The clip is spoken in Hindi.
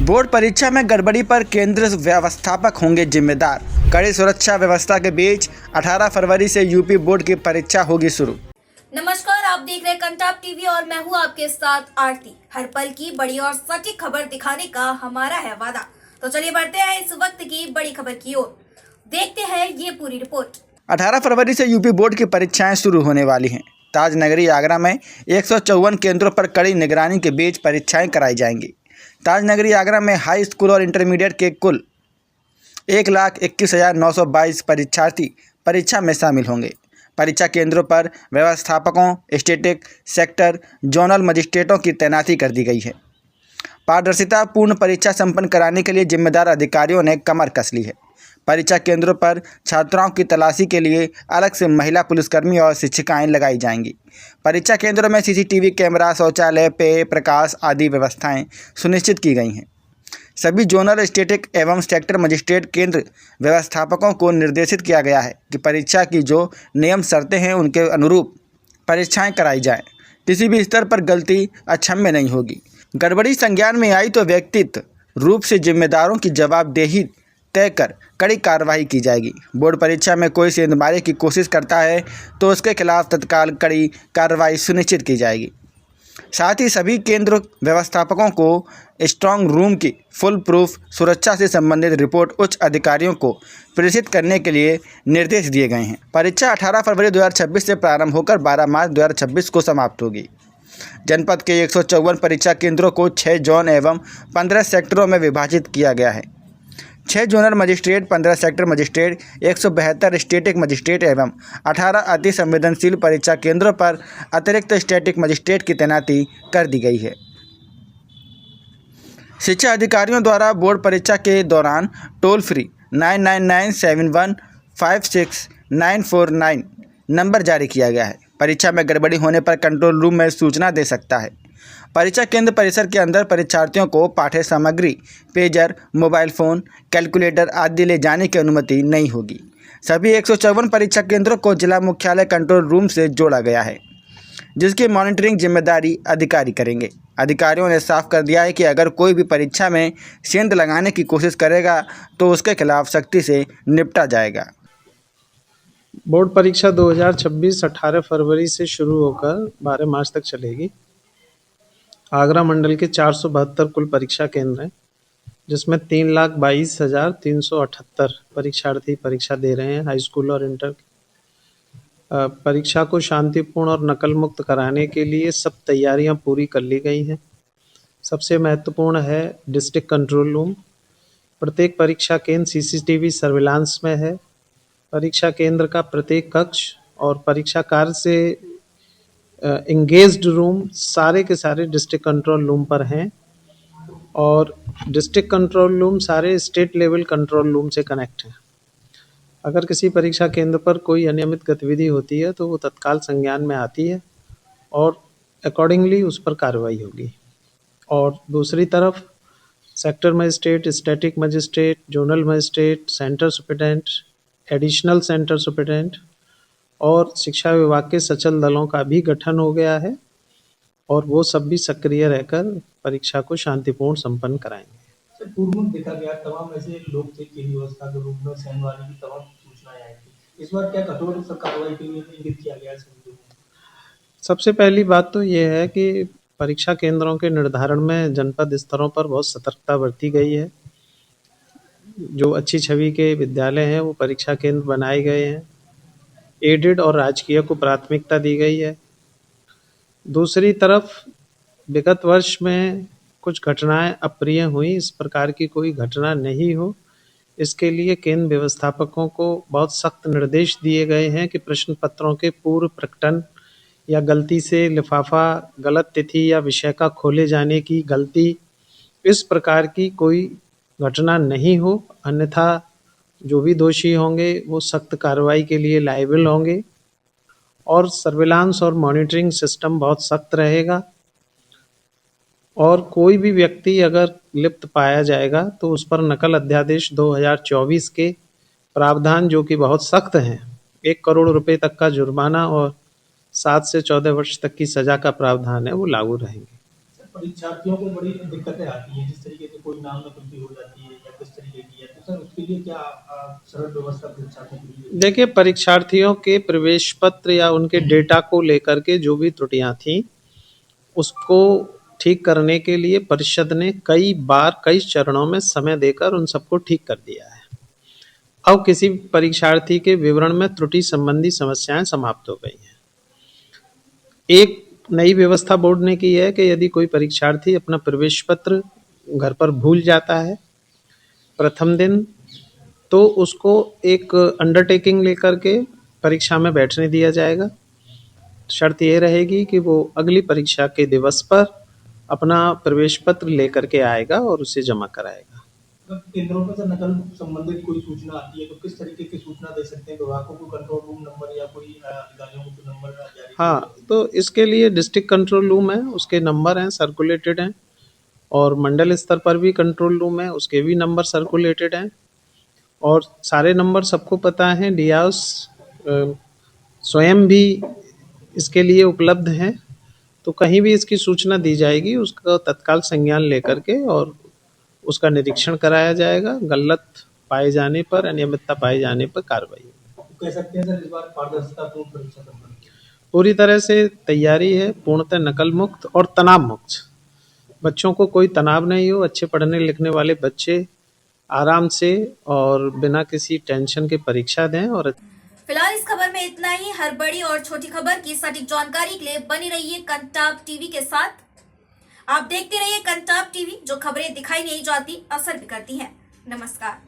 बोर्ड परीक्षा में गड़बड़ी पर केंद्र व्यवस्थापक होंगे जिम्मेदार। कड़ी सुरक्षा व्यवस्था के बीच 18 फरवरी से यूपी बोर्ड की परीक्षा होगी शुरू। नमस्कार, आप देख रहे हैं कंटाप टीवी और मैं हूं आपके साथ आरती। हर पल की बड़ी और सटीक खबर दिखाने का हमारा है वादा। तो चलिए बढ़ते हैं इस वक्त की बड़ी खबर की ओर। देखते हैं ये पूरी रिपोर्ट। 18 फरवरी से यूपी बोर्ड की परीक्षाएं शुरू होने वाली हैं। ताज नगरी आगरा में 154 केंद्रों पर कड़ी निगरानी के बीच परीक्षाएं कराई जाएंगी। ताज नगरी आगरा में हाई स्कूल और इंटरमीडिएट के कुल 1,21,922 परीक्षार्थी परीक्षा में शामिल होंगे। परीक्षा केंद्रों पर व्यवस्थापकों, स्टैटिक सेक्टर, जोनल मजिस्ट्रेटों की तैनाती कर दी गई है। पारदर्शिता पूर्ण परीक्षा संपन्न कराने के लिए जिम्मेदार अधिकारियों ने कमर कस ली है। परीक्षा केंद्रों पर छात्राओं की तलाशी के लिए अलग से महिला पुलिसकर्मी और शिक्षिकाएं लगाई जाएंगी। परीक्षा केंद्रों में सीसीटीवी कैमरा, शौचालय, पेय, प्रकाश आदि व्यवस्थाएं सुनिश्चित की गई हैं। सभी जोनल, स्टैटिक एवं सेक्टर मजिस्ट्रेट केंद्र व्यवस्थापकों को निर्देशित किया गया है कि परीक्षा की जो नियम शर्तें हैं उनके अनुरूप परीक्षाएं कराई जाएं। किसी भी स्तर पर गलती अक्षम्य नहीं होगी। गड़बड़ी संज्ञान में आई तो व्यक्तिगत रूप से जिम्मेदारों की जवाबदेही तय कर कड़ी कार्रवाई की जाएगी। बोर्ड परीक्षा में कोई सेंधमारे की कोशिश करता है तो उसके खिलाफ तत्काल कड़ी कार्रवाई सुनिश्चित की जाएगी। साथ ही सभी केंद्र व्यवस्थापकों को स्ट्रांग रूम की फुल प्रूफ सुरक्षा से संबंधित रिपोर्ट उच्च अधिकारियों को प्रेषित करने के लिए निर्देश दिए गए हैं। परीक्षा 18 फरवरी 2026 से प्रारंभ होकर 12 मार्च 2026 को समाप्त होगी। जनपद के 154 परीक्षा केंद्रों को 6 जोन एवं 15 सेक्टरों में विभाजित किया गया है। 6 zonal magistrate, 15 sector magistrate, 172 static magistrate एवं 18 अति संवेदनशील परीक्षा केंद्रों पर अतिरिक्त स्टैटिक मजिस्ट्रेट की तैनाती कर दी गई है। शिक्षा अधिकारियों द्वारा बोर्ड परीक्षा के दौरान टोल फ्री 9997156949 नंबर जारी किया गया है। परीक्षा में गड़बड़ी होने पर कंट्रोल रूम में सूचना दे सकता है। परीक्षा केंद्र परिसर के अंदर परीक्षार्थियों को पाठ्य सामग्री, पेजर, मोबाइल फ़ोन, कैलकुलेटर आदि ले जाने की अनुमति नहीं होगी। सभी 154 परीक्षा केंद्रों को जिला मुख्यालय कंट्रोल रूम से जोड़ा गया है, जिसकी मॉनिटरिंग जिम्मेदारी अधिकारी करेंगे। अधिकारियों ने साफ कर दिया है कि अगर कोई भी परीक्षा में सेंध लगाने की कोशिश करेगा तो उसके खिलाफ सख्ती से निपटा जाएगा। बोर्ड परीक्षा 2026 18 फरवरी से शुरू होकर 12 मार्च तक चलेगी। आगरा मंडल के 472 कुल परीक्षा केंद्र हैं, जिसमें 3,22,378 परीक्षार्थी परीक्षा दे रहे हैं हाई स्कूल और इंटर। परीक्षा को शांतिपूर्ण और नकल मुक्त कराने के लिए सब तैयारियां पूरी कर ली गई हैं। सबसे महत्वपूर्ण है डिस्ट्रिक्ट कंट्रोल रूम। प्रत्येक परीक्षा केंद्र सीसीटीवी सर्विलांस में है। परीक्षा केंद्र का प्रत्येक कक्ष और परीक्षा कार्य से एंगेज्ड रूम सारे के सारे डिस्ट्रिक्ट कंट्रोल रूम पर हैं और डिस्ट्रिक्ट कंट्रोल रूम सारे स्टेट लेवल कंट्रोल रूम से कनेक्ट हैं। अगर किसी परीक्षा केंद्र पर कोई अनियमित गतिविधि होती है तो वो तत्काल संज्ञान में आती है और अकॉर्डिंगली उस पर कार्रवाई होगी। और दूसरी तरफ sector magistrate, static magistrate, zonal magistrate, centre superintendent, additional centre superintendent और शिक्षा विभाग के सचल दलों का भी गठन हो गया है और वो सब भी सक्रिय रहकर परीक्षा को शांतिपूर्ण संपन्न कराएंगे। सर, पूर्व में देखा गया तमाम ऐसे लोग थे कि व्यवस्था के रूप में सेंधमारे की तमाम सूचनाएं आई थी। इस बार क्या कठोर कार्रवाई के लिए इंगित किया गया है? सबसे पहली बात तो ये है कि परीक्षा केंद्रों के निर्धारण में जनपद स्तरों पर बहुत सतर्कता बरती गई है। जो अच्छी छवि के विद्यालय हैं वो परीक्षा केंद्र बनाए गए हैं। एडेड और राजकीय को प्राथमिकता दी गई है। दूसरी तरफ विगत वर्ष में कुछ घटनाएं अप्रिय हुई, इस प्रकार की कोई घटना नहीं हो, इसके लिए केंद्र व्यवस्थापकों को बहुत सख्त निर्देश दिए गए हैं कि प्रश्न पत्रों के पूर्व प्रकटन या गलती से लिफाफा गलत तिथि या विषय का खोले जाने की गलती, इस प्रकार की कोई घटना नहीं हो, अन्यथा जो भी दोषी होंगे वो सख्त कार्रवाई के लिए लायबल होंगे। और सर्विलांस और मॉनिटरिंग सिस्टम बहुत सख्त रहेगा और कोई भी व्यक्ति अगर लिप्त पाया जाएगा तो उस पर नकल अध्यादेश 2024 के प्रावधान, जो कि बहुत सख्त हैं, 1 करोड़ रुपए तक का जुर्माना और 7 से 14 वर्ष तक की सजा का प्रावधान है, वो लागू रहेंगे। परीक्षार्थियों को बड़ी दिक्कतें आती हैं, जिस तरीके से कोई नाम नकल हो जाती है या किस तरीके की है, तो सर उसके लिए क्या सरल व्यवस्था परीक्षार्थियों के लिए? देखिए, परीक्षार्थियों के प्रवेश पत्र या उनके डेटा को लेकर के जो भी त्रुटियां थी, उसको ठीक करने के लिए परिषद ने कई बार कई चरणों में समय देकर उन सबको ठीक कर दिया है। अब किसी परीक्षार्थी के विवरण में त्रुटि संबंधी समस्याएं समाप्त हो गई हैं। एक नई व्यवस्था बोर्ड ने की है कि यदि कोई परीक्षार्थी अपना प्रवेश पत्र घर पर भूल जाता है प्रथम दिन, तो उसको एक अंडरटेकिंग लेकर के परीक्षा में बैठने दिया जाएगा। शर्त ये रहेगी कि वो अगली परीक्षा के दिवस पर अपना प्रवेश पत्र लेकर के आएगा और उसे जमा कराएगा। अगर केंद्रों पर सर नकल संबंधित कोई सूचना आती है तो किस तरीके की सूचना दे सकते हैं विभागों को? कंट्रोल रूम नंबर या कोई अधिकारियों को नंबर जारी? हाँ, तो इसके लिए डिस्ट्रिक्ट कंट्रोल रूम है, उसके नंबर हैं, सर्कुलेटेड हैं, और मंडल स्तर पर भी कंट्रोल रूम है, उसके भी नंबर सर्कुलेटेड हैं, और सारे नंबर सबको पता हैं। डीआईओस स्वयं भी इसके लिए उपलब्ध हैं, तो कहीं भी इसकी सूचना दी जाएगी उसका तत्काल संज्ञान लेकर के और उसका निरीक्षण कराया जाएगा। गलत पाए जाने पर, अनियमितता पाए जाने पर कार्रवाई होगी। तो कह सकते हैं सर इस बार पारदर्शितापूर्ण परीक्षा संपन्न पूरी तरह से तैयारी है, पूर्णतः नकल मुक्त और तनाव मुक्त। बच्चों को कोई तनाव नहीं हो, अच्छे पढ़ने लिखने वाले बच्चे आराम से और बिना किसी टेंशन के परीक्षा दें। और फिलहाल इस खबर में इतना ही। हर बड़ी और छोटी खबर की सटीक जानकारी के लिए बनी रहिए कंटाप टीवी के साथ। आप देखते रहिए कंटाप टीवी, जो खबरें दिखाई नहीं जाती असर भी करती हैं। नमस्कार।